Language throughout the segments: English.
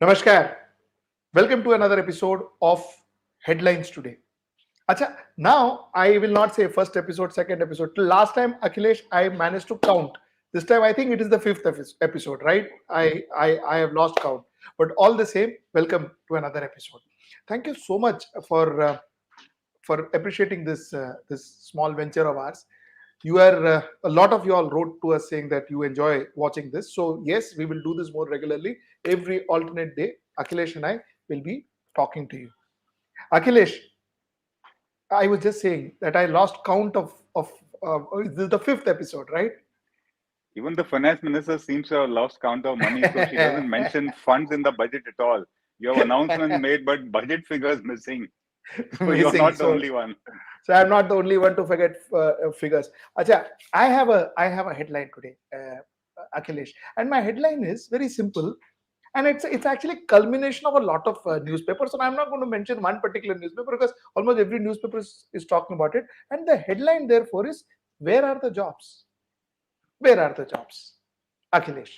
Namaskar. Welcome to another episode of Headlines Today. Acha, now I will not say first episode, second episode. Till last time, Akhilesh, I managed to count. This time, I think it is the fifth episode, right? I have lost count. But all the same, welcome to another episode. Thank you so much for appreciating this small venture of ours. You are a lot of you all wrote to us saying that you enjoy watching this. So yes, we will do this more regularly. Every alternate day, Akhilesh and I will be talking to you. Akhilesh, I was just saying that I lost count of this is the fifth episode, right? Even the finance minister seems to have lost count of money, so she doesn't mention funds in the budget at all. You have announcements made, but budget figures missing. So you're Missing. not the only one. So I'm not the only one to forget figures. Acha, I have a headline today, Akhilesh, and my headline is very simple, and it's actually culmination of a lot of newspapers. And I'm not going to mention one particular newspaper because almost every newspaper is talking about it. And the headline, therefore, is where are the jobs? Where are the jobs, Akhilesh?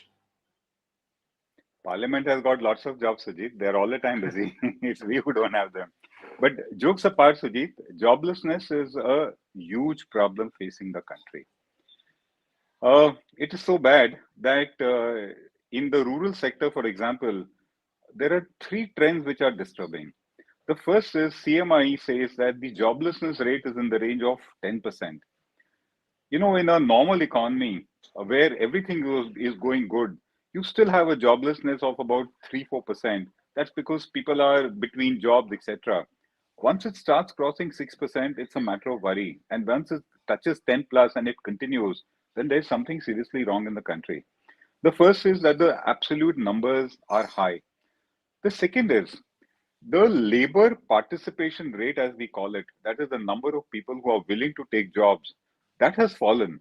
Parliament has got lots of jobs, Sujit. They're all the time busy. It's we who don't have them. But jokes apart, Sujit, joblessness is a huge problem facing the country. It is so bad that in the rural sector, for example, there are three trends which are disturbing. The first is CMI says that the joblessness rate is in the range of 10%. In a normal economy where everything is going good, you still have a joblessness of about 3 4%. That's because people are between jobs, etc. Once it starts crossing 6%, it's a matter of worry. And once it touches 10 plus and it continues, then there's something seriously wrong in the country. The first is that the absolute numbers are high. The second is the labor participation rate, as we call it, that is the number of people who are willing to take jobs, that has fallen.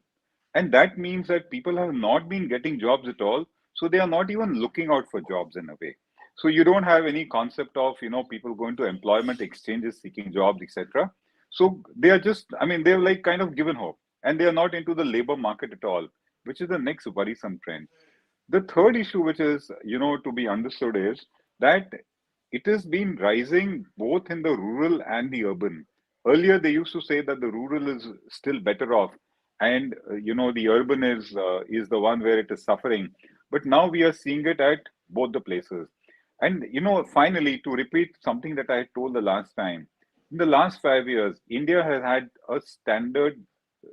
And that means that people have not been getting jobs at all. So they are not even looking out for jobs in a way. So you don't have any concept of, people going to employment exchanges seeking jobs, etc. So they are just, they're like kind of given hope and they are not into the labor market at all, which is the next worrisome trend. The third issue, which is, to be understood is that it has been rising both in the rural and the urban. Earlier, they used to say that the rural is still better off, and the urban is the one where it is suffering. But now we are seeing it at both the places. And finally, to repeat something that I told the last time, in the last 5 years, India has had a standard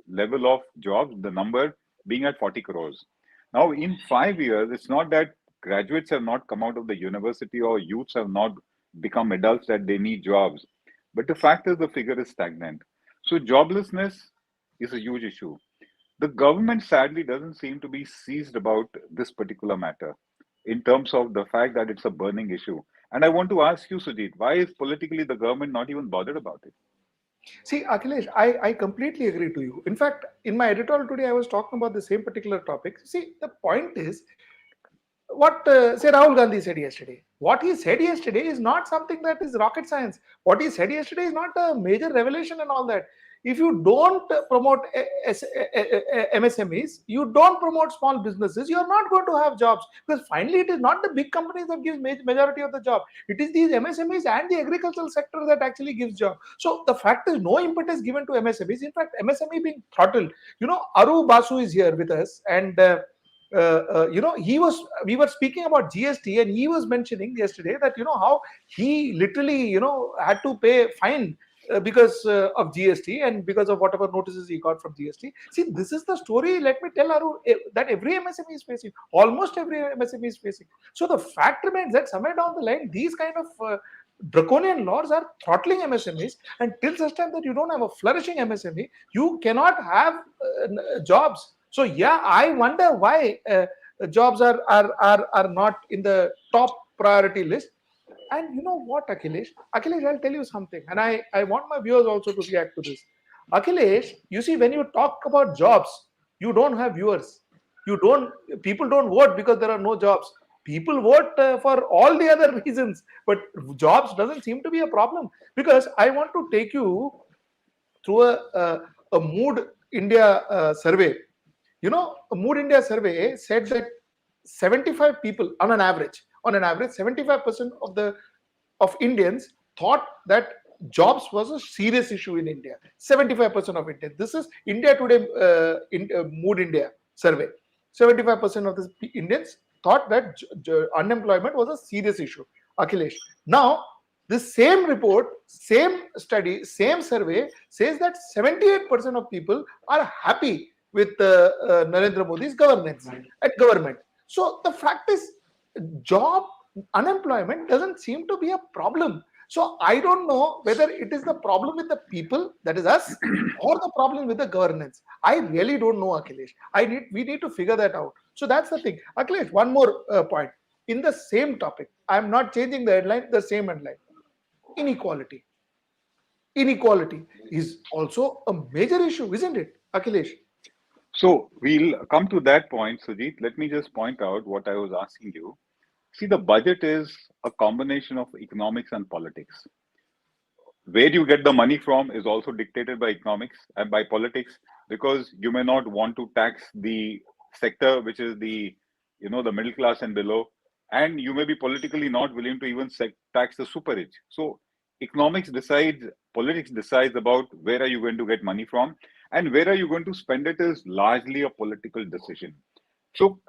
level of jobs, the number being at 40 crores. Now, in 5 years, it's not that graduates have not come out of the university or youths have not become adults that they need jobs. But the fact is, the figure is stagnant. So, joblessness is a huge issue. The government sadly doesn't seem to be seized about this particular matter in terms of the fact that it's a burning issue. And I want to ask you, Sujit, why is politically the government not even bothered about it? See, Akhilesh, I completely agree to you. In fact, in my editorial today, I was talking about the same particular topic. See, the point is what say Rahul Gandhi said yesterday. What he said yesterday is not something that is rocket science. What he said yesterday is not a major revelation and all that. If you don't promote MSMEs, you don't promote small businesses, you are not going to have jobs because finally it is not the big companies that gives majority of the job. It is these MSMEs and the agricultural sector that actually gives job. So the fact is no impetus given to MSMEs. In fact, MSME being throttled. Aru Basu is here with us and. He was we were speaking about GST and he was mentioning yesterday that how he literally had to pay fine because of GST and because of whatever notices he got from GST. See, this is the story. Let me tell Aru that every MSME is facing, almost every MSME is facing. So the fact remains that somewhere down the line, these kind of draconian laws are throttling MSMEs, and till such time that you don't have a flourishing MSME, you cannot have jobs. So yeah, I wonder why jobs are not in the top priority list. And you know what, Akhilesh? Akhilesh, I'll tell you something, and I want my viewers also to react to this. Akhilesh, you see, when you talk about jobs, you don't have viewers. You don't. People don't vote because there are no jobs. People vote for all the other reasons, but jobs doesn't seem to be a problem because I want to take you through a Mood India survey. A Mood India survey said that 75 people on an average On an average, 75% of Indians thought that jobs was a serious issue in India. 75% of Indians. This is India Today Mood India survey. 75% of the Indians thought that unemployment was a serious issue. Akhilesh. Now, this same report, same study, same survey says that 78% of people are happy with Narendra Modi's governance and government. So the fact is, job unemployment doesn't seem to be a problem. So I don't know whether it is the problem with the people, that is us, or the problem with the governance. I really don't know, Akhilesh. We need to figure that out. So that's the thing. Akhilesh, one more point. In the same topic, I'm not changing the headline, the same headline. Inequality. Inequality is also a major issue, isn't it, Akhilesh? So we'll come to that point, Sujit. Let me just point out what I was asking you. See, the budget is a combination of economics and politics. Where you get the money from is also dictated by economics and by politics, because you may not want to tax the sector which is the middle class and below, and you may be politically not willing to even tax the super rich. So economics decides, politics decides about where are you going to get money from, and where are you going to spend it is largely a political decision. So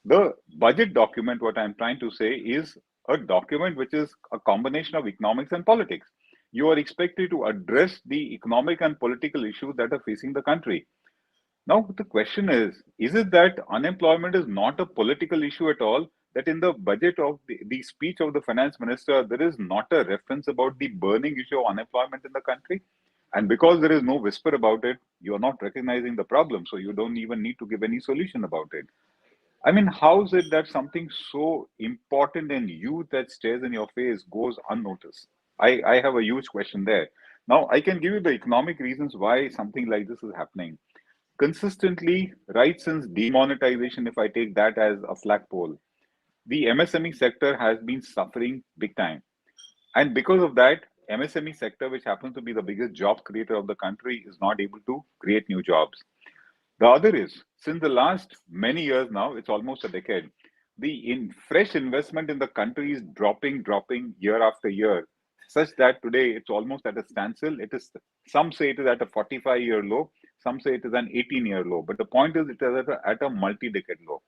the budget document, what I'm trying to say, is a document which is a combination of economics and politics. You are expected to address the economic and political issues that are facing the country. Now, the question is it that unemployment is not a political issue at all? That in the budget of the speech of the finance minister, there is not a reference about the burning issue of unemployment in the country? And because there is no whisper about it, you are not recognizing the problem. So you don't even need to give any solution about it. I mean, how is it that something so important and huge that stares in your face goes unnoticed? I have a huge question there. Now, I can give you the economic reasons why something like this is happening. Consistently, right since demonetization, if I take that as a flagpole, the MSME sector has been suffering big time. And because of that, MSME sector, which happens to be the biggest job creator of the country, is not able to create new jobs. The other is, since the last many years now, it's almost a decade, the fresh investment in the country is dropping year after year, such that today it's almost at a standstill. It is, some say it is at a 45-year low, some say it is an 18-year low. But the point is, it is at a multi-decade low.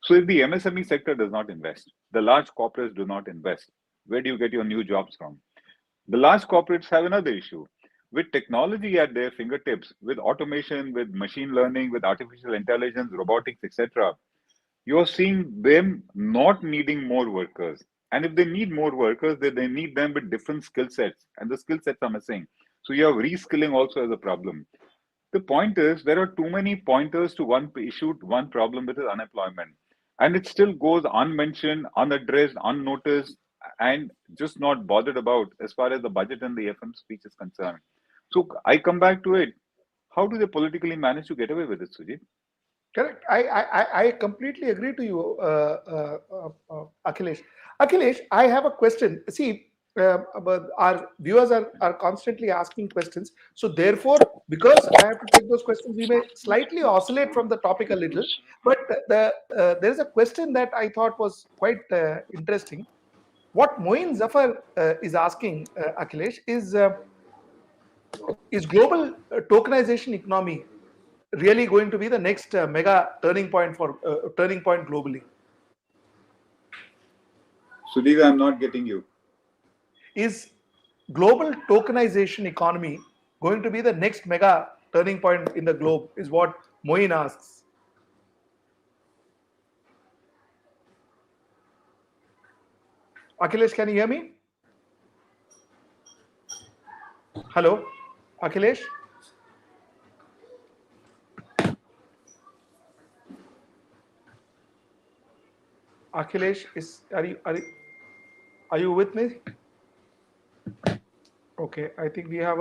So if the MSME sector does not invest, the large corporates do not invest, where do you get your new jobs from? The large corporates have another issue. With technology at their fingertips, with automation, with machine learning, with artificial intelligence, robotics, etc., you're seeing them not needing more workers. And if they need more workers, then they need them with different skill sets, and the skill sets are missing. So you have reskilling also as a problem. The point is, there are too many pointers to one issue, one problem, which is unemployment. And it still goes unmentioned, unaddressed, unnoticed, and just not bothered about as far as the budget and the FM speech is concerned. So I come back to it. How do they politically manage to get away with it, Sujit? Correct. I completely agree to you, Akhilesh. Akhilesh, I have a question. See, but our viewers are constantly asking questions. So therefore, because I have to take those questions, we may slightly oscillate from the topic a little. But there is a question that I thought was quite interesting. What Moin Zafar is asking, Akhilesh, is global tokenization economy really going to be the next mega turning point globally? Sudhir, I'm not getting you. Is global tokenization economy going to be the next mega turning point in the globe? Is what Moin asks. Akhilesh, can you hear me? Hello, Akhilesh. Akhilesh, are you with me? Okay, I think we have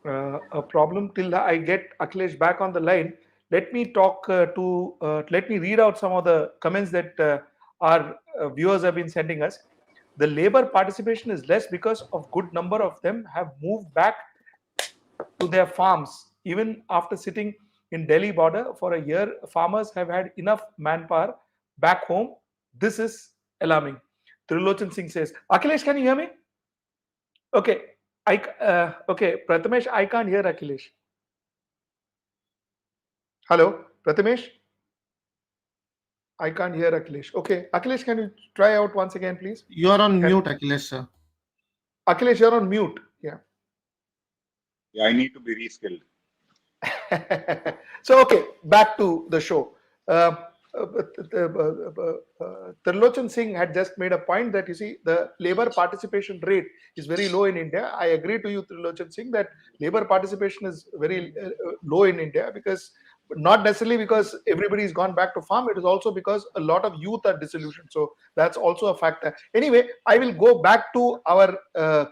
a problem. Till I get Akhilesh back on the line, let me let me read out some of the comments that our viewers have been sending us. The labor participation is less because of good number of them have moved back to their farms. Even after sitting in Delhi border for a year, farmers have had enough manpower back home This is alarming. Trilochan Singh says, Akhilesh, can you hear me? Okay. Okay, Prathamesh, I can't hear Akhilesh. Hello, Prathamesh? I can't hear Akhilesh. Okay, Akhilesh, can you try out once again, please? You are on Can, mute, Akhilesh, sir. Akhilesh, you're on mute. Yeah. Yeah, I need to be reskilled. So, okay, back to the show. Trilochan Singh had just made a point that you see the labor participation rate is very low in India. I agree to you, Trilochan Singh, that labor participation is very low in India because not necessarily because everybody has gone back to farm. It is also because a lot of youth are disillusioned. So that's also a factor. Anyway, I will go back to our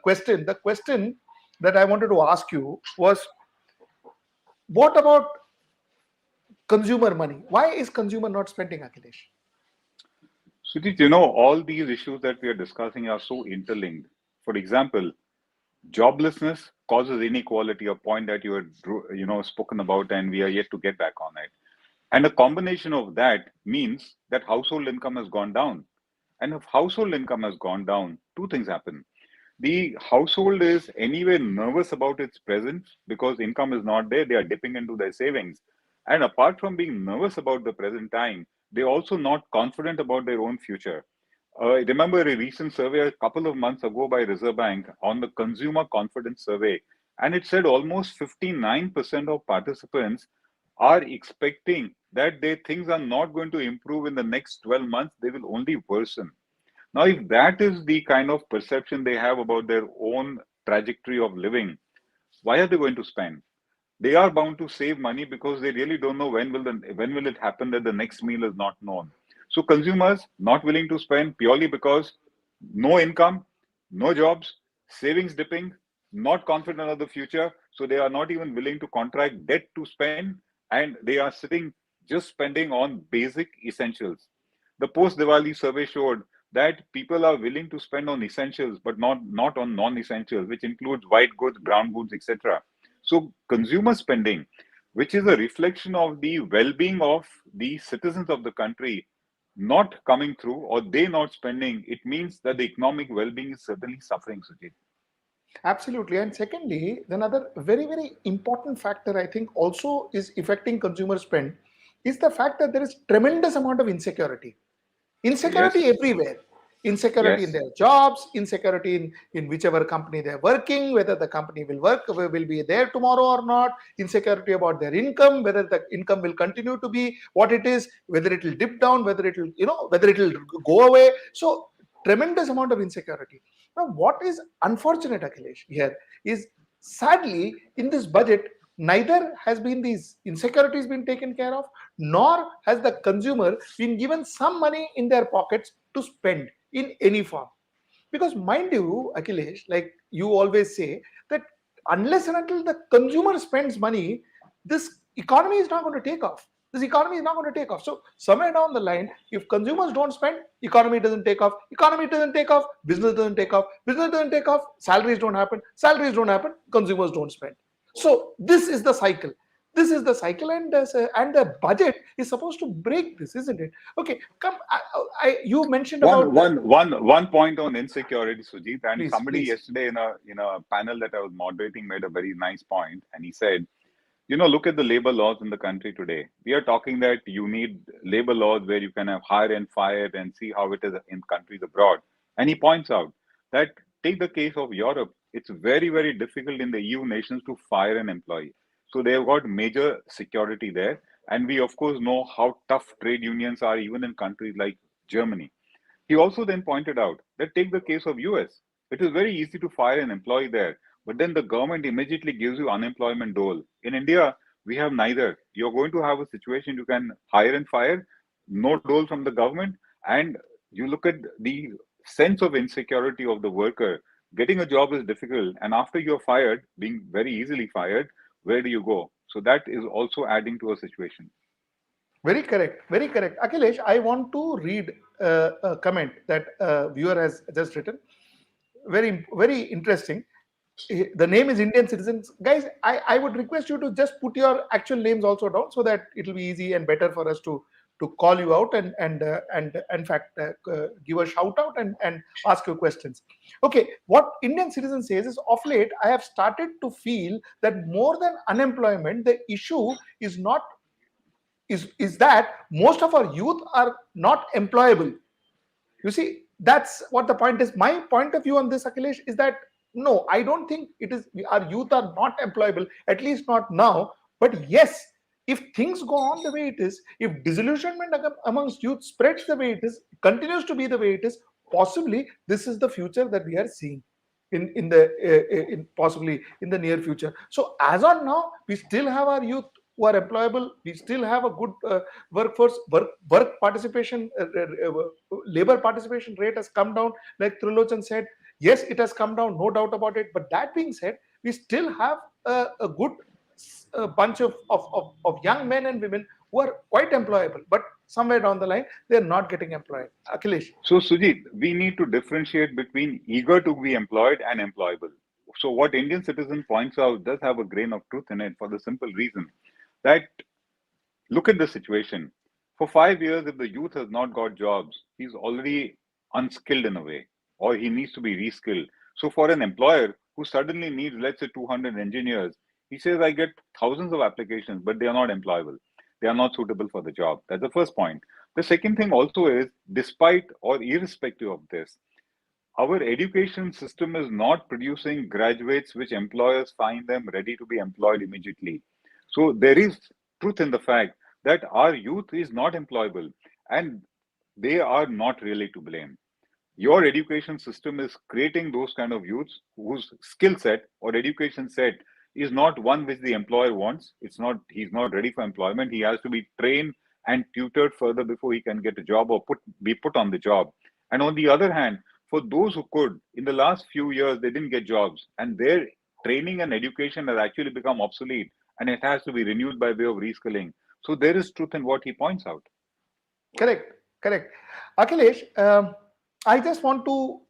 question. The question that I wanted to ask you was, what about consumer money? Why is consumer not spending, Akhilesh? Sujit, all these issues that we are discussing are so interlinked. For example, joblessness causes inequality, a point that you had, spoken about, and we are yet to get back on it. And a combination of that means that household income has gone down. And if household income has gone down, two things happen. The household is anyway nervous about its present because income is not there. They are dipping into their savings. And apart from being nervous about the present time, they're also not confident about their own future. I remember a recent survey a couple of months ago by Reserve Bank on the consumer confidence survey, and it said almost 59% of participants are expecting that their things are not going to improve in the next 12 months, they will only worsen. Now, if that is the kind of perception they have about their own trajectory of living, why are they going to spend? They are bound to save money because they really don't know when will it happen that the next meal is not known. So consumers not willing to spend purely because no income, no jobs, savings dipping, not confident of the future. So they are not even willing to contract debt to spend, and they are sitting just spending on basic essentials. The post Diwali survey showed that people are willing to spend on essentials, but not on non-essentials, which includes white goods, brown goods, etc. So consumer spending, which is a reflection of the well-being of the citizens of the country, not coming through or they not spending, it means that the economic well-being is certainly suffering, Sujit. Absolutely. And secondly, another very, very important factor I think also is affecting consumer spend is the fact that there is tremendous amount of insecurity. Insecurity Yes, everywhere. Insecurity in yes. their jobs, insecurity in whichever company they're working, whether the company will be there tomorrow or not, insecurity about their income, whether the income will continue to be what it is, whether it will dip down, whether it will go away. So tremendous amount of insecurity. Now, what is unfortunate, Akhilesh, here is sadly in this budget, neither has been these insecurities been taken care of, nor has the consumer been given some money in their pockets to spend in any form. Because mind you, Akhilesh, like you always say, that unless and until the consumer spends money, this economy is not going to take off. This economy is not going to take off. So somewhere down the line, if consumers don't spend, economy doesn't take off. Economy doesn't take off. Business doesn't take off. Business doesn't take off. Salaries don't happen. Salaries don't happen. Consumers don't spend. So this is the cycle. This is the cycle, and the budget is supposed to break this, isn't it? Okay, come. You mentioned about One point on insecurity, Sujit, and please, somebody please. yesterday in a panel that I was moderating made a very nice point, and he said, look at the labor laws in the country today. We are talking that you need labor laws where you can have hire and fire and see how it is in countries abroad. And he points out that take the case of Europe. It's very, very difficult in the EU nations to fire an employee. So they have got major security there. And we, of course, know how tough trade unions are even in countries like Germany. He also then pointed out that take the case of US. It is very easy to fire an employee there, but then the government immediately gives you unemployment dole. In India, we have neither. You're going to have a situation you can hire and fire, no dole from the government, and you look at the sense of insecurity of the worker. Getting a job is difficult, and after you're fired, being very easily fired, where do you go? So that is also adding to a situation. Very correct. Very correct. Akhilesh, I want to read a comment that a viewer has just written. Very, very interesting. The name is Indian Citizens. Guys, I would request you to just put your actual names also down so that it will be easy and better for us to to call you out and in fact give a shout out and ask you questions. Okay, what Indian citizen says is, of late I have started to feel that more than unemployment, the issue is not is that most of our youth are not employable. You see, that's what the point is. My point of view on this, Akhilesh, is that no, I don't think it is our youth are not employable, at least not now. But yes, if things go on the way it is, if disillusionment amongst youth spreads the way it is, continues to be the way it is, possibly this is the future that we are seeing in possibly in the near future. So as on now, we still have our youth who are employable. We still have a good workforce. Work participation, labor participation rate has come down, like Trilochan said. Yes, it has come down, no doubt about it. But that being said, we still have a good bunch of young men and women who are quite employable, but somewhere down the line they are not getting employed. Akhilesh. So, Sujit, we need to differentiate between eager to be employed and employable. So, what Indian citizen points out does have a grain of truth in it for the simple reason that look at the situation. For 5 years, if the youth has not got jobs, he's already unskilled in a way, or he needs to be reskilled. So, for an employer who suddenly needs, let's say, 200 engineers, he says, I get thousands of applications, but they are not employable. They are not suitable for the job. That's the first point. The second thing also is, despite or irrespective of this, our education system is not producing graduates which employers find them ready to be employed immediately. So there is truth in the fact that our youth is not employable and they are not really to blame. Your education system is creating those kind of youths whose skill set or education set is not one which the employer wants. It's not, he's not ready for employment. He has to be trained and tutored further before he can get a job or be put on the job. And on the other hand, for those who could, in the last few years, they didn't get jobs and their training and education has actually become obsolete and it has to be renewed by way of reskilling. So there is truth in what he points out. Correct, correct. Akhilesh, I just want to,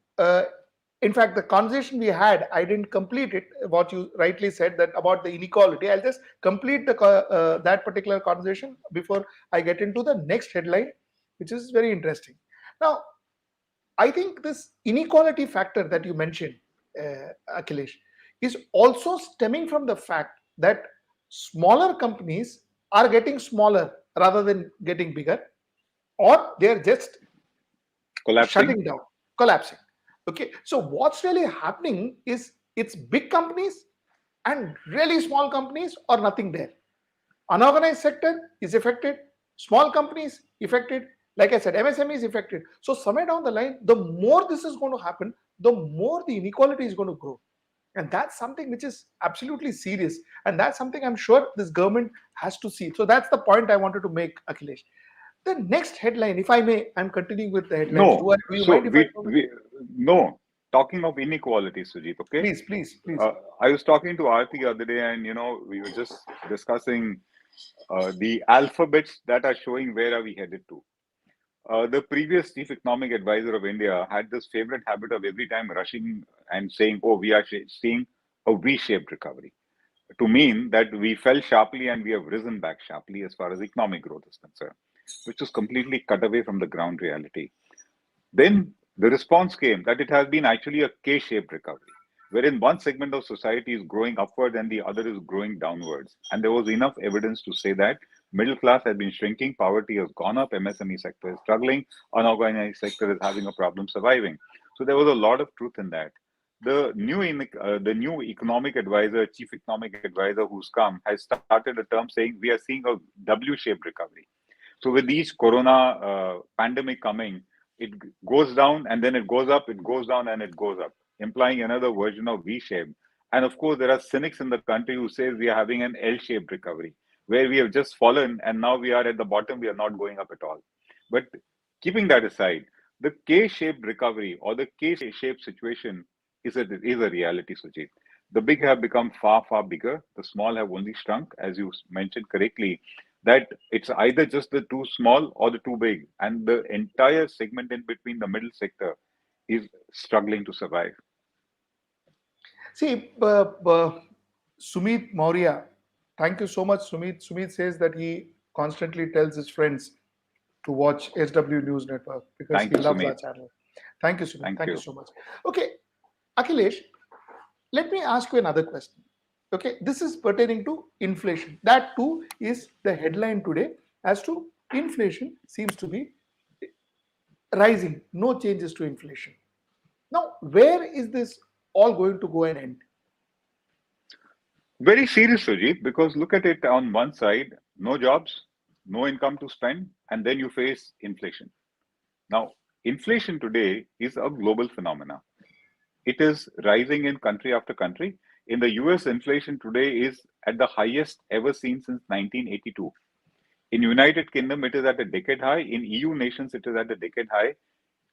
in fact, the conversation we had, I didn't complete it. What you rightly said that about the inequality, I'll just complete that particular conversation before I get into the next headline, which is very interesting. Now, I think this inequality factor that you mentioned, Akhilesh, is also stemming from the fact that smaller companies are getting smaller rather than getting bigger, or they're just Collapsing? shutting down, collapsing. Okay, so what's really happening is it's big companies and really small companies or nothing there. Unorganized sector is affected, small companies affected, like I said, MSME is affected. So somewhere down the line, the more this is going to happen, the more the inequality is going to grow. And that's something which is absolutely serious. And that's something I'm sure this government has to see. So that's the point I wanted to make, Akhilesh. The next headline, if I may, I'm continuing with the headlines. No. Do you So mind if I go with it? we no. Talking of inequality, Sujit, okay? Please, please, please. I was talking to Aarti the other day, and we were just discussing the alphabets that are showing where are we headed to. The previous chief economic advisor of India had this favorite habit of every time rushing and saying, "Oh, we are seeing a V-shaped recovery," to mean that we fell sharply and we have risen back sharply as far as economic growth is concerned, which was completely cut away from the ground reality. Then the response came that it has been actually a K-shaped recovery, wherein one segment of society is growing upward and the other is growing downwards. And there was enough evidence to say that middle class has been shrinking, poverty has gone up, MSME sector is struggling, unorganized sector is having a problem surviving. So there was a lot of truth in that. The new economic advisor, chief economic advisor who's come, has started a term saying we are seeing a W-shaped recovery. So with each corona pandemic coming, it goes down and then it goes up, it goes down and it goes up, implying another version of V-shaped. And of course, there are cynics in the country who say we are having an L-shaped recovery, where we have just fallen and now we are at the bottom, we are not going up at all. But keeping that aside, the K-shaped recovery or the K-shaped situation is a reality, Sujit. The big have become far, far bigger. The small have only shrunk, as you mentioned correctly, that it's either just the too small or the too big, and the entire segment in between the middle sector is struggling to survive. See, Sumit Maurya, thank you so much, Sumit. Sumit says that he constantly tells his friends to watch SW News Network because Thank he you, loves our Sumit. channel. Thank you, Sumit. Thank Thank you you. so much. Okay, Akhilesh, let me ask you another question. Okay, this is pertaining to inflation. That too is the headline today as to inflation seems to be rising, no changes to inflation. Now, where is this all going to go and end? Very serious, Sujit, because look at it on one side, no jobs, no income to spend, and then you face inflation. Now, inflation today is a global phenomena. It is rising in country after country. In the US, inflation today is at the highest ever seen since 1982. In United Kingdom, it is at a decade high. In EU nations, it is at a decade high.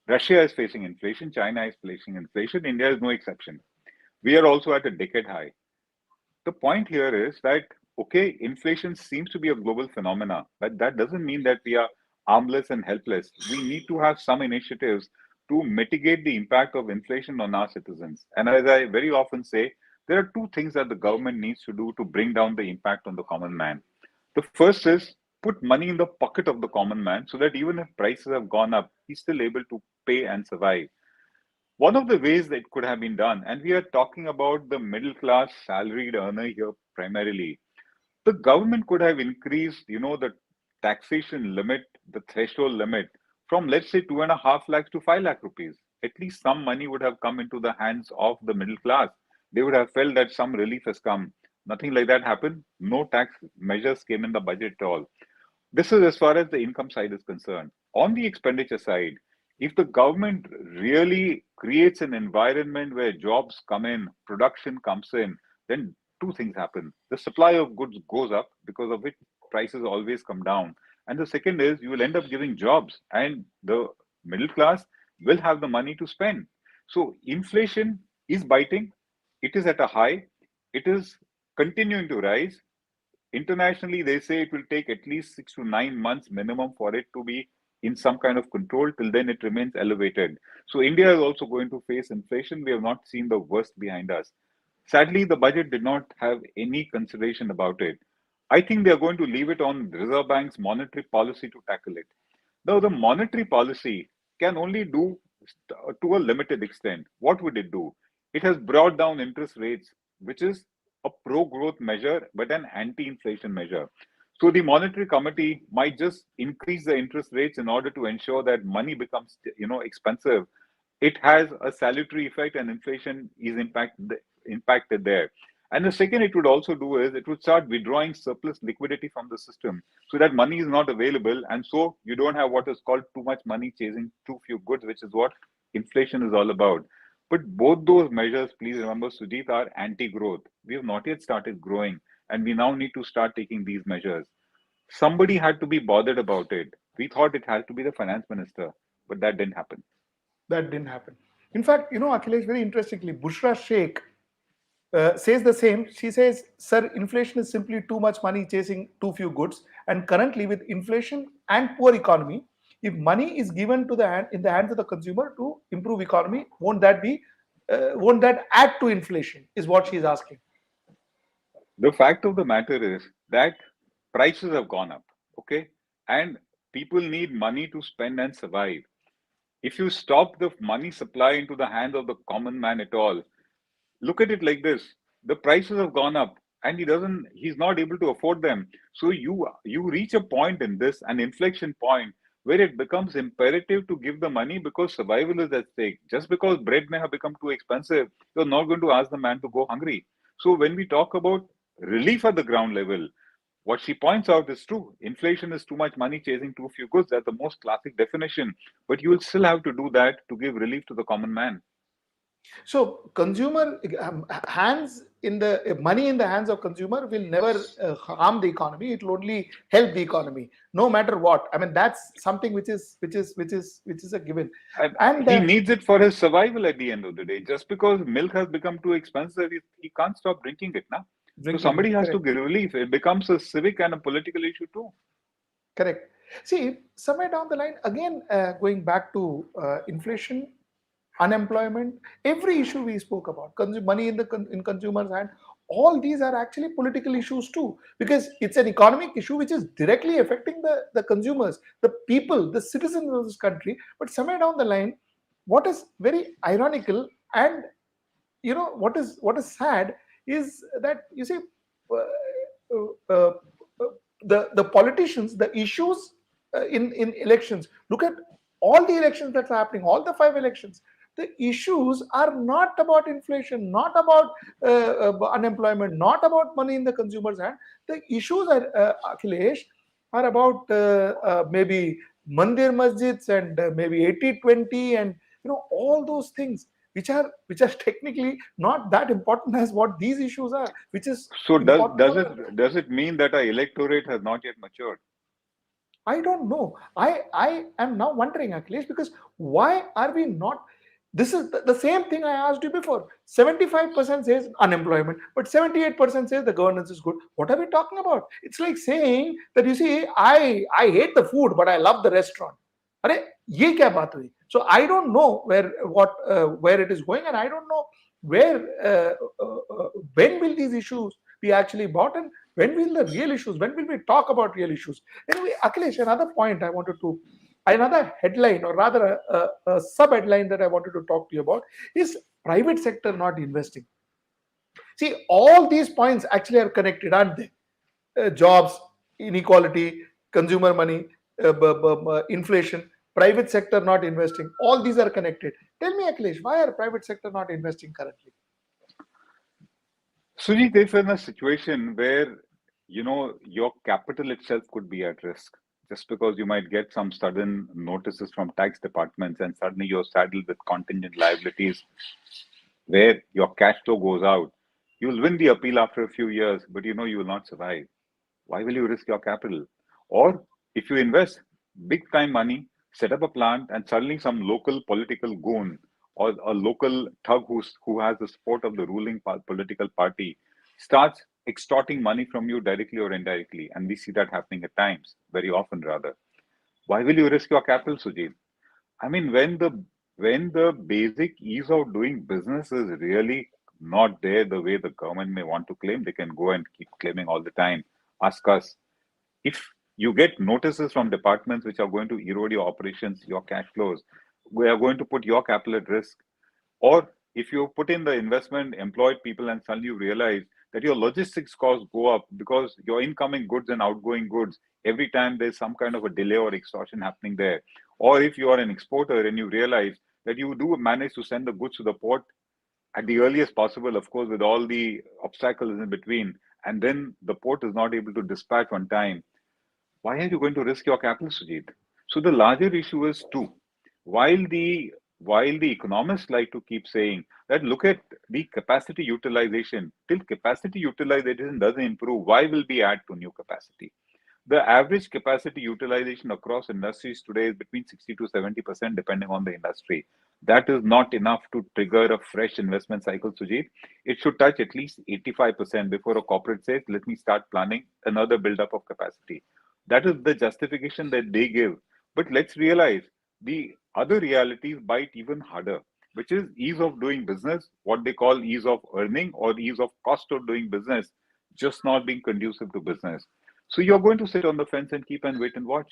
Russia is facing inflation. China is facing inflation. India is no exception. We are also at a decade high. The point here is that, okay, inflation seems to be a global phenomena, but that doesn't mean that we are armless and helpless. We need to have some initiatives to mitigate the impact of inflation on our citizens. And as I very often say, there are two things that the government needs to do to bring down the impact on the common man. The first is put money in the pocket of the common man so that even if prices have gone up, he's still able to pay and survive. One of the ways that could have been done, and we are talking about the middle class salaried earner here primarily, the government could have increased, the taxation limit, the threshold limit from let's say 2.5 lakhs to 5 lakh rupees. At least some money would have come into the hands of the middle class. They would have felt that some relief has come. Nothing like that happened. No tax measures came in the budget at all. This is as far as the income side is concerned. On the expenditure side, if the government really creates an environment where jobs come in, production comes in, then two things happen. The supply of goods goes up, because of which prices always come down. And the second is you will end up giving jobs, and the middle class will have the money to spend. So inflation is biting, it is at a high, it is continuing to rise. Internationally, they say it will take at least 6 to 9 months minimum for it to be in some kind of control. Till then, it remains elevated. So, India is also going to face inflation. We have not seen the worst behind us. Sadly, the budget did not have any consideration about it. I think they are going to leave it on the Reserve Bank's monetary policy to tackle it. Now, the monetary policy can only do to a limited extent. What would it do? It has brought down interest rates, which is a pro growth measure, but an anti inflation measure. So, the monetary committee might just increase the interest rates in order to ensure that money becomes, expensive. It has a salutary effect, and inflation is impacted there. And the second it would also do is it would start withdrawing surplus liquidity from the system so that money is not available. And so you don't have what is called too much money chasing too few goods, which is what inflation is all about. But both those measures, please remember, Sujit, are anti growth. We have not yet started growing, and we now need to start taking these measures. Somebody had to be bothered about it. We thought it had to be the finance minister, but that didn't happen. That didn't happen. In fact, Akhilesh, very interestingly, Bushra Sheikh says the same. She says, "Sir, inflation is simply too much money chasing too few goods. And currently, with inflation and poor economy, if money is given to the hand in the hands of the consumer to improve economy, won't that add to inflation?" Is what she is asking. The fact of the matter is that prices have gone up, okay? And people need money to spend and survive. If you stop the money supply into the hands of the common man at all, look at it like this: the prices have gone up, and he's not able to afford them. So you reach a point in this, an inflection point, where it becomes imperative to give the money because survival is at stake. Just because bread may have become too expensive, you're not going to ask the man to go hungry. So when we talk about relief at the ground level, what she points out is true. Inflation is too much money chasing too few goods. That's the most classic definition. But you will still have to do that to give relief to the common man. So consumer hands in the money in the hands of consumer will never harm the economy. It will only help the economy, no matter what. I mean, that's something which is a given. And And he needs it for his survival at the end of the day. Just because milk has become too expensive, he can't stop drinking it now. So drinking somebody it, has to correct, give relief. It becomes a civic and a political issue too. correct. See, somewhere down the line, again, going back to inflation, unemployment, every issue we spoke about, money in consumers' hand, all these are actually political issues too, because it's an economic issue which is directly affecting the consumers, the people, the citizens of this country. But somewhere down the line, what is very ironical, and what is sad, is that you see, uh, uh, the politicians, the issues in elections, look at all the elections that's happening, all the 5 elections, the issues are not about inflation, not about unemployment, not about money in the consumer's hand. The issues are, Akhilesh, are about maybe mandir masjids, and maybe 80-20, and all those things which are technically not that important as what these issues are, which is So does important does for the. it does it mean that our electorate has not yet matured? I don't know. I am now wondering, Akhilesh, because why are we not? This is the same thing I asked you before. 75% says unemployment, but 78% says the governance is good. What are we talking about? It's like saying that, you see, I hate the food, but I love the restaurant. अरे ये क्या बात हुई? So I don't know where it is going, and I don't know where when will these issues be actually bought, and when will the real issues? When will we talk about real issues? Anyway, Akhilesh, another point I wanted to, another headline, or rather a sub headline that I wanted to talk to you about, is private sector not investing. See, all these points actually are connected, aren't they? Jobs, inequality, consumer money, inflation, private sector not investing. All these are connected. Tell me, Akhilesh, why are private sector not investing currently? Sujit, if in a situation where your capital itself could be at risk, just because you might get some sudden notices from tax departments and suddenly you're saddled with contingent liabilities where your cash flow goes out, you'll win the appeal after a few years, but you will not survive. Why will you risk your capital? Or if you invest big time money, set up a plant, and suddenly some local political goon or a local thug who has the support of the ruling political party starts extorting money from you directly or indirectly, and we see that happening at times, very often rather. Why will you risk your capital, Sujit? I mean, when the basic ease of doing business is really not there the way the government may want to claim, they can go and keep claiming all the time. Ask us. If you get notices from departments which are going to erode your operations, your cash flows, we are going to put your capital at risk. Or if you put in the investment, employed people, and suddenly you realize that your logistics costs go up because your incoming goods and outgoing goods, every time there's some kind of a delay or extortion happening there. Or if you are an exporter and you realize that you do manage to send the goods to the port at the earliest possible, of course, with all the obstacles in between, and then the port is not able to dispatch on time, why are you going to risk your capital, Sujit? So the larger issue is two. While the while the economists like to keep saying that look at the capacity utilization, till capacity utilization doesn't improve, why will we add to new capacity? The average capacity utilization across industries today is between 60 to 70%, depending on the industry. That is not enough to trigger a fresh investment cycle, Sujit. It should touch at least 85% before a corporate says, let me start planning another build-up of capacity. That is the justification that they give. But let's realize the other realities bite even harder, which is ease of doing business, what they call ease of earning or ease of cost of doing business, just not being conducive to business. So you're going to sit on the fence and keep and wait and watch.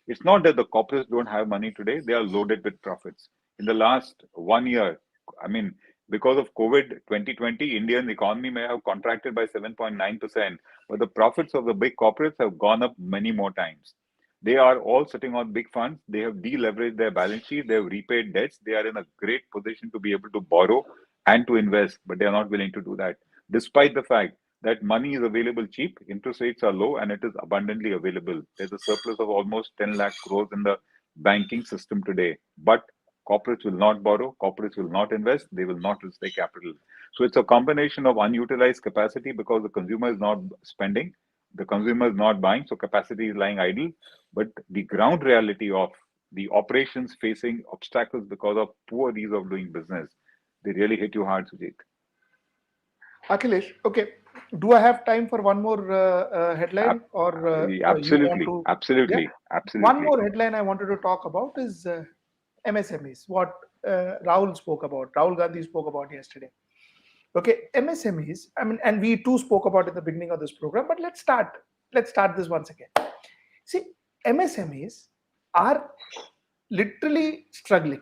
It's not that the corporates don't have money today, they are loaded with profits. In the last 1 year, I mean, because of COVID 2020, Indian economy may have contracted by 7.9%, but the profits of the big corporates have gone up many more times. They are all sitting on big funds. They have deleveraged their balance sheet. They have repaid debts. They are in a great position to be able to borrow and to invest, but they are not willing to do that, despite the fact that money is available cheap, interest rates are low, and it is abundantly available. There's a surplus of almost 10 lakh crores in the banking system today. But corporates will not borrow, corporates will not invest, they will not risk their capital. So it's a combination of unutilized capacity because the consumer is not spending, the consumer is not buying, so capacity is lying idle. But the ground reality of the operations facing obstacles because of poor ease of doing business, they really hit you hard, Sujit. Akhilesh, okay. Do I have time for one more headline, or you want Absolutely, to? Yeah, absolutely, one absolutely. more headline I wanted to talk about is MSMEs. What Rahul spoke about, Rahul Gandhi spoke about yesterday. Okay, MSMEs. I mean, and we too spoke about in the beginning of this program. But Let's start this once again. See, MSMEs are literally struggling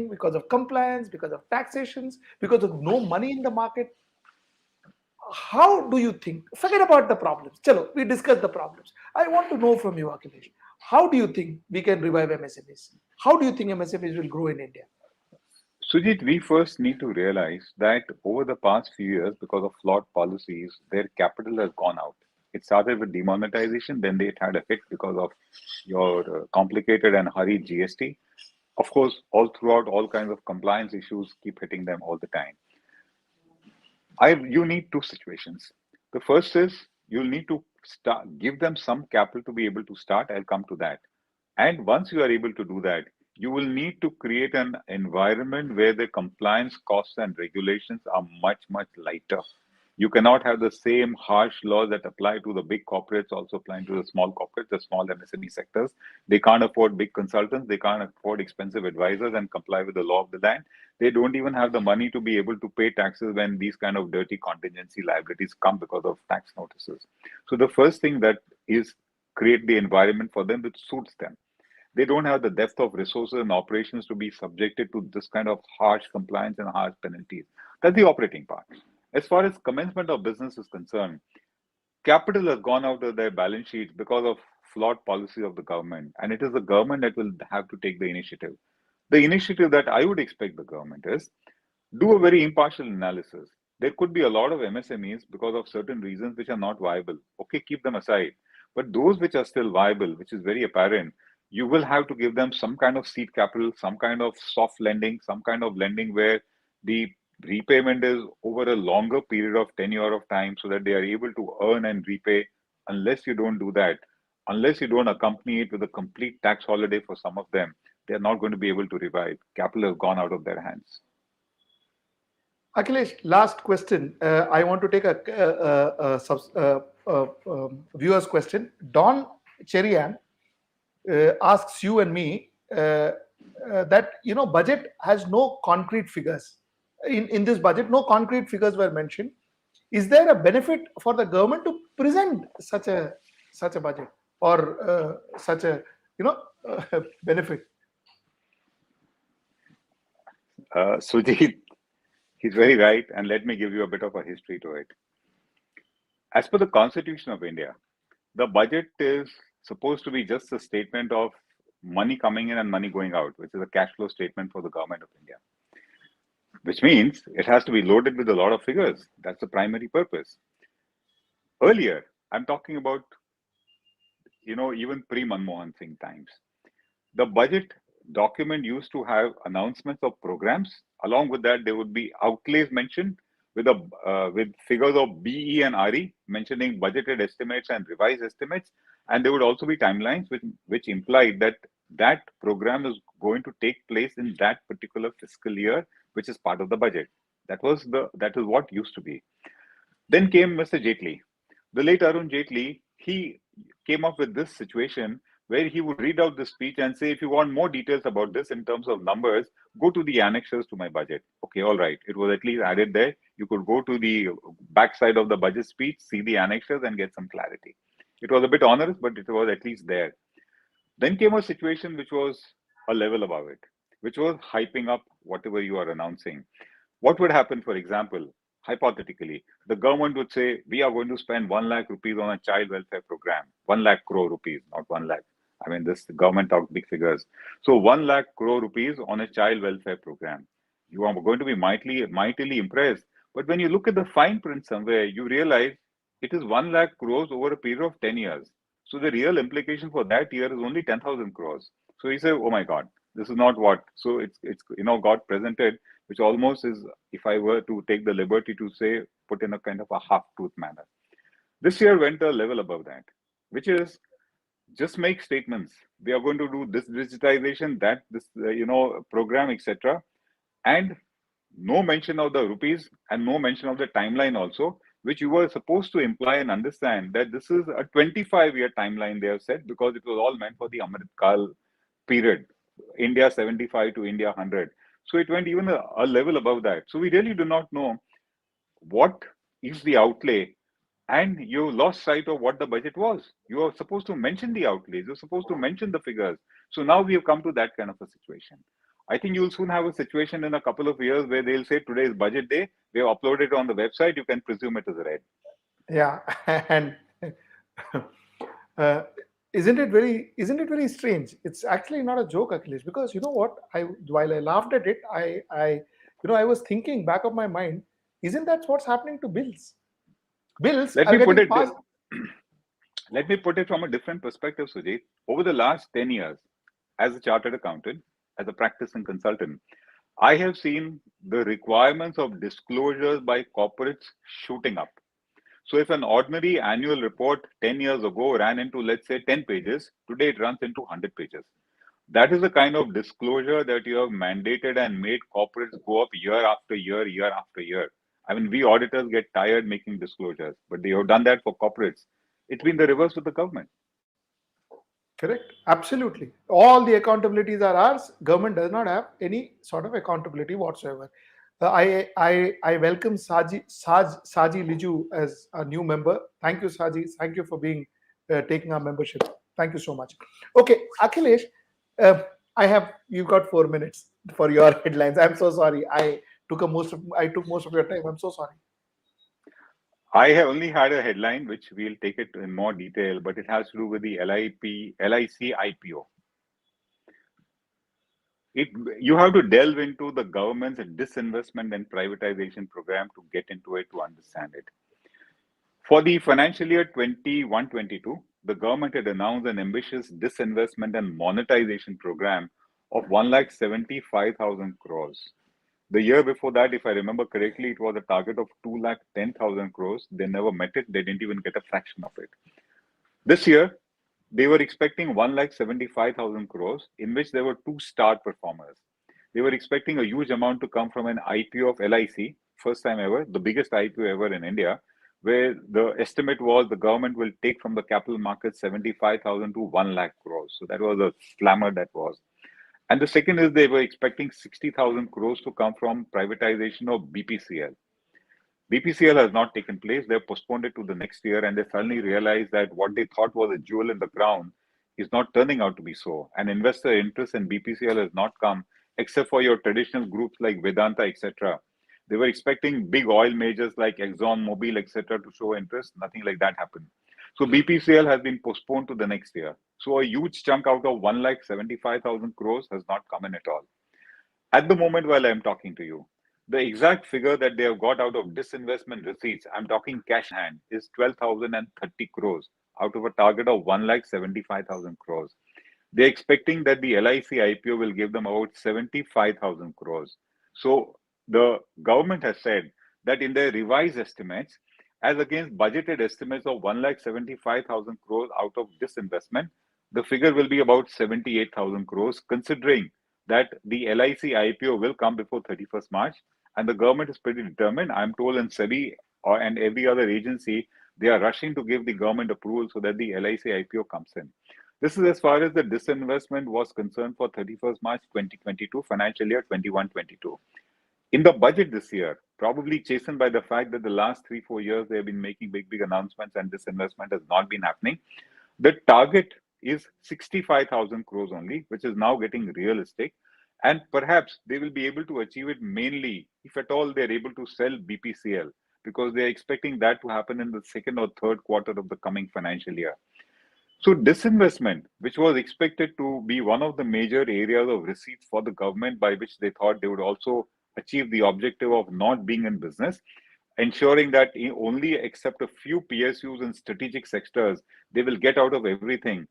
because of compliance, because of taxations, because of no money in the market. How do you think? Forget about the problems. Chalo, we discussed the problems. I want to know from you, Akhilesh. How do you think we can revive MSMEs? How do you think MSMEs will grow in India? Sujit, we first need to realize that over the past few years, because of flawed policies, their capital has gone out. It started with demonetization, then they had a hit because of your complicated and hurried GST. Of course, all throughout, all kinds of compliance issues keep hitting them all the time. You need two situations. The first is you'll need to give them some capital to be able to start. I'll come to that. And once you are able to do that, you will need to create an environment where the compliance costs and regulations are much, much lighter. You cannot have the same harsh laws that apply to the big corporates also applying to the small corporates, the small MSME sectors. They can't afford big consultants, they can't afford expensive advisors and comply with the law of the land. They don't even have the money to be able to pay taxes when these kind of dirty contingency liabilities come because of tax notices. So the first thing that is create the environment for them which suits them. They don't have the depth of resources and operations to be subjected to this kind of harsh compliance and harsh penalties. That's the operating part. As far as commencement of business is concerned, capital has gone out of their balance sheets because of flawed policy of the government, and it is the government that will have to take the initiative. The initiative that I would expect the government is do a very impartial analysis. There could be a lot of MSMEs because of certain reasons which are not viable. Okay, keep them aside. But those which are still viable, which is very apparent, you will have to give them some kind of seed capital, some kind of soft lending, some kind of lending where the repayment is over a longer period of tenure of time so that they are able to earn and repay. Unless you don't do that, unless you don't accompany it with a complete tax holiday for some of them, they're not going to be able to revive. Capital has gone out of their hands. Akhilesh, last question. I want to take viewer's question. Don Cherian asks you and me that budget has no concrete figures. In this budget, no concrete figures were mentioned. Is there a benefit for the government to present such a budget or such a benefit? Sujit, he's very right, and let me give you a bit of a history to it. As per the Constitution of India, the budget is supposed to be just a statement of money coming in and money going out, which is a cash flow statement for the government of India, which means it has to be loaded with a lot of figures. That's the primary purpose. Earlier, I'm talking about, even pre-Manmohan Singh times, the budget document used to have announcements of programs. Along with that, there would be outlays mentioned with figures of BE and RE mentioning budgeted estimates and revised estimates, and there would also be timelines which implied that that program is going to take place in that particular fiscal year, which is part of the budget. That is what used to be. Then came Mr. Jaitley. The late Arun Jaitley, he came up with this situation where he would read out the speech and say, if you want more details about this in terms of numbers, go to the annexures to my budget. Okay, all right. It was at least added there. You could go to the backside of the budget speech, see the annexures, and get some clarity. It was a bit onerous, but it was at least there. Then came a situation which was a level above it, which was hyping up whatever you are announcing. What would happen, for example, hypothetically, the government would say, we are going to spend 1 lakh rupees on a child welfare program, 1 lakh crore rupees, not 1 lakh. I mean, this government talks big figures. So 1 lakh crore rupees on a child welfare program. You are going to be mightily impressed. But when you look at the fine print somewhere, you realize it is 1 lakh crores over a period of 10 years. So the real implication for that year is only 10,000 crores. So he said, oh my God, this is not what. So it's got presented, which almost is, if I were to take the liberty to say, put in a kind of a half-truth manner. This year went a level above that, which is just make statements. We are going to do this digitization, this program, etc., and no mention of the rupees and no mention of the timeline also, which you were supposed to imply and understand that this is a 25-year timeline they have said because it was all meant for the Amrit Kal period, India 75 to India 100. So it went even a level above that. So we really do not know what is the outlay, and you lost sight of what the budget was. You are supposed to mention the outlays, you're supposed to mention the figures. So now we have come to that kind of a situation. I think you'll soon have a situation in a couple of years where they'll say today is budget day, we have uploaded it on the website, you can presume it is red. Yeah, and uh, isn't it very strange? It's actually not a joke, Akhilesh, because you know what? I while I laughed at it, I was thinking back of my mind, isn't that what's happening to bills? Bills Let are me put getting it passed. let me put it from a different perspective, Sujit. Over the last 10 years, as a chartered accountant, as a practicing consultant, I have seen the requirements of disclosures by corporates shooting up. So if an ordinary annual report 10 years ago ran into, let's say, 10 pages, today it runs into 100 pages. That is the kind of disclosure that you have mandated and made corporates go up year after year, year after year. I mean, we auditors get tired making disclosures, but they have done that for corporates. It's been the reverse with the government. Correct. Absolutely. All the accountabilities are ours. Government does not have any sort of accountability whatsoever. I welcome Saji Liju as a new member. Thank you, Saji. Thank you for being taking our membership. Thank you so much. Okay, Akhilesh, uh, you've got 4 minutes for your headlines. I'm so sorry. I took most of your time. I'm so sorry. I have only had a headline, which we'll take it in more detail, but it has to do with the LIC IPO. It, you have to delve into the government's disinvestment and privatization program to get into it to understand it. For the financial year 21-22, the government had announced an ambitious disinvestment and monetization program of 1,75,000 crores. The year before that, if I remember correctly, it was a target of 2,10,000 crores. They never met it. They didn't even get a fraction of it. This year, they were expecting 1,75,000 crores, in which there were two star performers. They were expecting a huge amount to come from an IPO of LIC, first time ever, the biggest IPO ever in India, where the estimate was the government will take from the capital market 75,000 to 1 lakh crores. So that was a slammer that was. And the second is they were expecting 60,000 crores to come from privatization of BPCL. BPCL has not taken place. They've postponed it to the next year, and they suddenly realized that what they thought was a jewel in the crown is not turning out to be so. And investor interest in BPCL has not come, except for your traditional groups like Vedanta, etc. They were expecting big oil majors like Exxon, Mobil, etc. to show interest. Nothing like that happened. So BPCL has been postponed to the next year. So a huge chunk out of 1,75,000 crores has not come in at all. At the moment while I'm talking to you, the exact figure that they have got out of disinvestment receipts, I'm talking cash in hand, is 12,030 crores out of a target of 1,75,000 crores. They're expecting that the LIC IPO will give them about 75,000 crores. So the government has said that in their revised estimates, as against budgeted estimates of 1,75,000 crores out of disinvestment, the figure will be about 78,000 crores, considering that the LIC IPO will come before 31st March, and the government is pretty determined. I'm told in SEBI and every other agency, they are rushing to give the government approval so that the LIC IPO comes in. This is as far as the disinvestment was concerned for 31st March 2022, financial year 21-22. In the budget this year, probably chastened by the fact that the last 3-4 years they have been making big announcements and disinvestment has not been happening, the target is 65,000 crores only, which is now getting realistic. And perhaps they will be able to achieve it mainly if at all they're able to sell BPCL, because they're expecting that to happen in the second or third quarter of the coming financial year. So disinvestment, which was expected to be one of the major areas of receipts for the government, by which they thought they would also achieve the objective of not being in business, ensuring that only except a few PSUs in strategic sectors, they will get out of everything.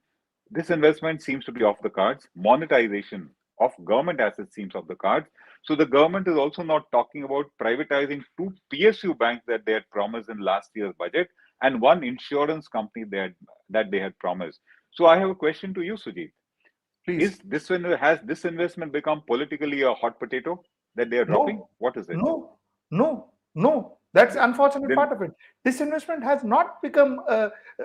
This investment seems to be off the cards. Monetization of government assets seems off the cards. So the government is also not talking about privatizing two PSU banks that they had promised in last year's budget and one insurance company that they had promised. So I have a question to you, Sujit. Please. Has this investment become politically a hot potato that they are dropping? No, What is it? no, no, no. That's the unfortunate Then part of it. Disinvestment has not become.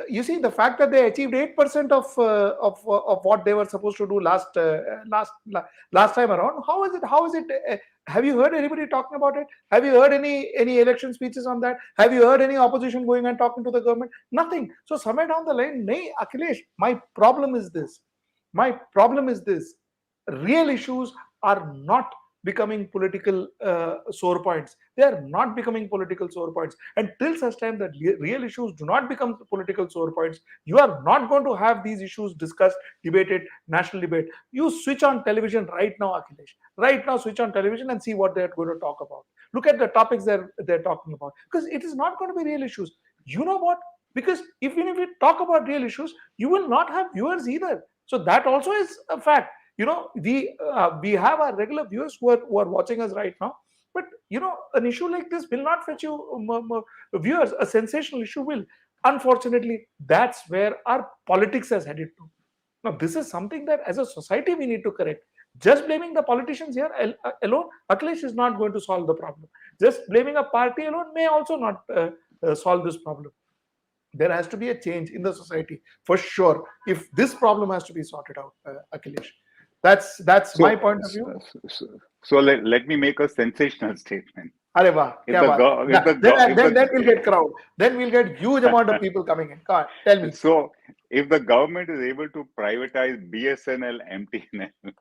You see, the fact that they achieved 8% of what they were supposed to do last time around. How is it? How is it? Have you heard anybody talking about it? Have you heard any election speeches on that? Have you heard any opposition going and talking to the government? Nothing. So somewhere down the line, nay, Akhilesh, my problem is this. My problem is this. Real issues are not becoming political sore points. They are not becoming political sore points. And till such time that real issues do not become political sore points, you are not going to have these issues discussed, debated, national debate. You switch on television right now, Akhilesh. Right now, switch on television and see what they're going to talk about. Look at the topics they're talking about. Because it is not going to be real issues. You know what? Because even if we talk about real issues, you will not have viewers either. So that also is a fact. We have our regular viewers who are watching us right now, but an issue like this will not fetch you viewers. A sensational issue will. Unfortunately, that's where our politics has headed to. Now this is something that as a society we need to correct. Just blaming the politicians here alone, Akhilesh, is not going to solve the problem. Just blaming a party alone may also not solve this problem. There has to be a change in the society for sure if this problem has to be sorted out, Akhilesh. That's my so point of view. so, so let me make a sensational statement. Arey wah, If kya the baat hai. if the Then, if then, the then we'll get crowd. Then we'll get huge amount of people coming in. Come on, tell me. so if the government is able to privatize BSNL, MTNL,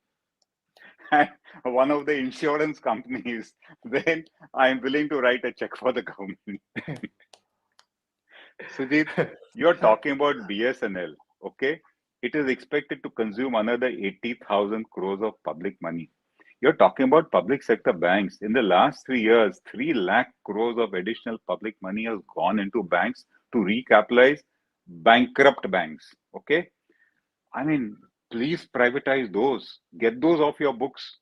and one of the insurance companies, then I am willing to write a check for the government. Sujit, you're talking about BSNL, okay? It is expected to consume another 80,000 crores of public money. You're talking about public sector banks. In the last 3 years, 3 lakh crores of additional public money has gone into banks to recapitalize bankrupt banks, okay? I mean, please privatize those. Get those off your books.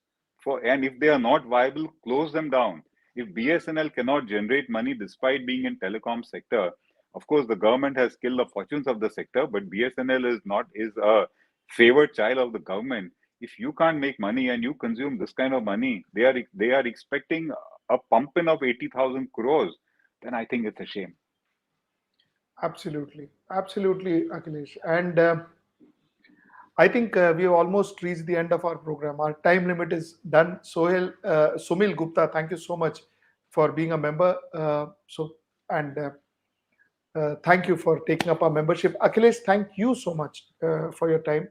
And if they are not viable, close them down. If BSNL cannot generate money despite being in telecom sector, of course the government has killed the fortunes of the sector, but BSNL is a favored child of the government. If you can't make money and you consume this kind of money, they are expecting a pump in of 80,000 crores. Then I think it's a shame. Absolutely, absolutely, Akhilesh. And I think we have almost reached the end of our program. Our time limit is done. Sumil Gupta, thank you so much for being a member. And thank you for taking up our membership. Achilles, thank you so much for your time.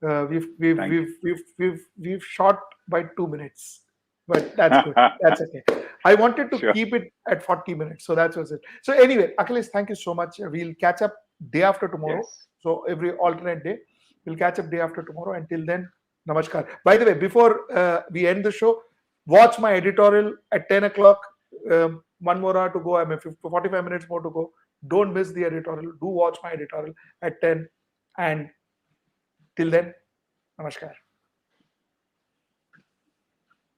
We've we've Thank we've we've we've we've shot by 2 minutes, but that's good. That's okay. I wanted to Sure. keep it at 40 minutes, so that was it. So anyway, Achilles, thank you so much. We'll catch up day after tomorrow. Yes. So every alternate day, we'll catch up day after tomorrow. Until then, namaskar. By the way, before we end the show, watch my editorial at 10 o'clock. 1 more hour to go. I mean, 45 minutes more to go. Don't miss the editorial. Do watch my editorial at 10. And till then, namaskar.